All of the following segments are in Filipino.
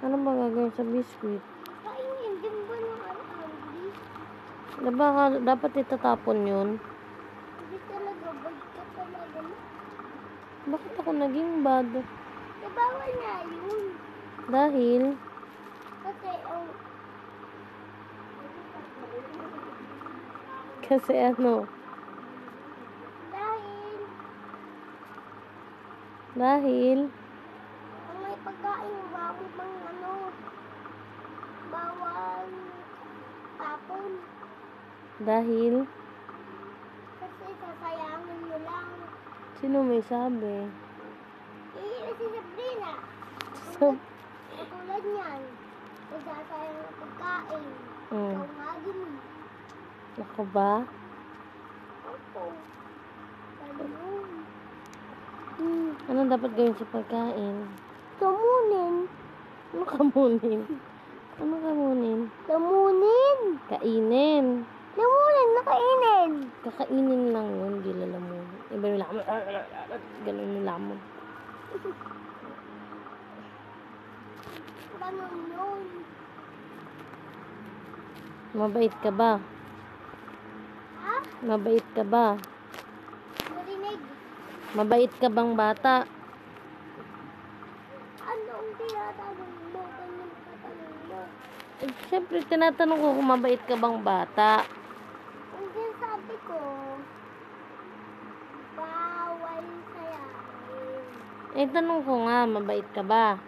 Ano ba gagawin sa biskuit? Kainin din ba ng candy? Diba, dapat itatapon yun? Hindi talaga, bad ka talaga. Bakit ako naging bad? Bawal nga yun. Dahil, Kasi, ano? Dahil, ang may pagkain, bawal bang bawal tapon. dahil, Kasi sasayangin mo lang. sino may sabi? Si Sabrina. So, Katulad niyan. Sasayang ang pagkain. Ikaw nga din. ako ba? Opo. Ganun. Ano dapat gawin sa pagkain? Kamunin. Ano kamunin? Ano kamunin? Lamunin. Kainin. Lamunin, nakainin. Kakainin lang yun, di lalamunin. Iba yung lamon. Ganun yung lamon. Ganun yun. Mabait ka ba? Ha? Mabait ka ba? Narinig. Mabait ka bang bata? Ano ang tinatanong mo? Ganun katanong mo. Siyempre, tinatanong ko kung mabait ka bang bata. Ang sinasabi ko, bawal sayangin. Tanong ko nga, mabait ka ba?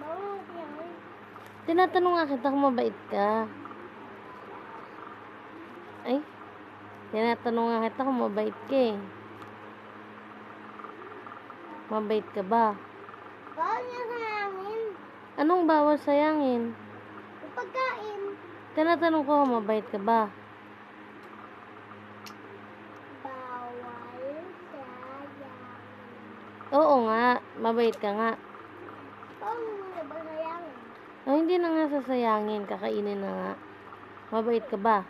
Bawal sayangin. Tinatanong nga kita kung mabait ka. Tinatanong nga kita kung mabait ka eh. Mabait ka ba? Bawal niya sayangin. Anong bawal sayangin? Yung pagkain. Tinatanong ko kung mabait ka ba? Bawal sayangin. Oo nga, mabait ka nga. Bawal mo ba sayangin? Hindi na nga sasayangin, kakainin na nga. Mabait ka ba?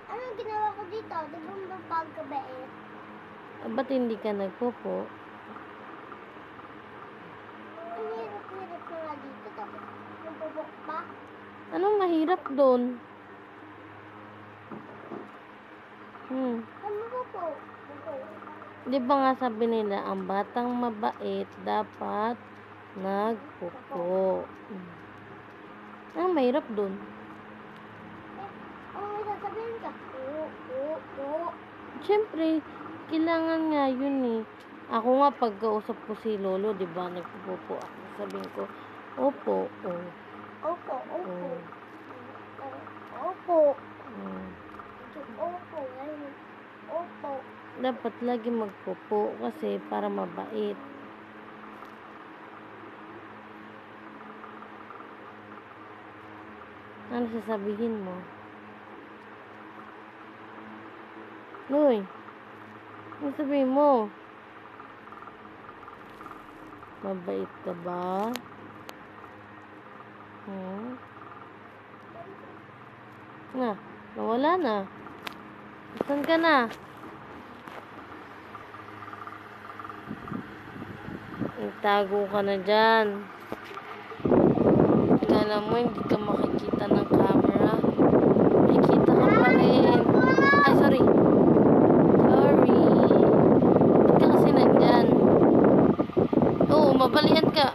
Anong ginawa ko dito? Di ba mapagkabait? Ba't hindi ka nagpopo? Ang hirap-hirap na nga dito. Tapos nabubok pa. Anong mahirap doon? Ano ba po? Di ba nga sabi nila, ang batang mabait dapat nagpopo. Anong mahirap doon? Ang may sasabihin ka? Oo. Siyempre, kailangan nga yun eh. Ako nga, pagkausap ko si Lolo, di ba, nagpupupo ako. Sabihin ko, opo, oh. Opo. Oh. Opo. Oh. Opo. Opo. Dapat lagi magpupo kasi para mabait. Ano sasabihin mo? Uy, ano sabihin mo? Mabait ka ba? Nawala na. Saan ka na? Itago ka na dyan. Kala mo hindi ka makikita ng camera. Makikita ka pa rin. Ay, sorry. Ba't ka kasi nandyan? Oo, mabalian ka.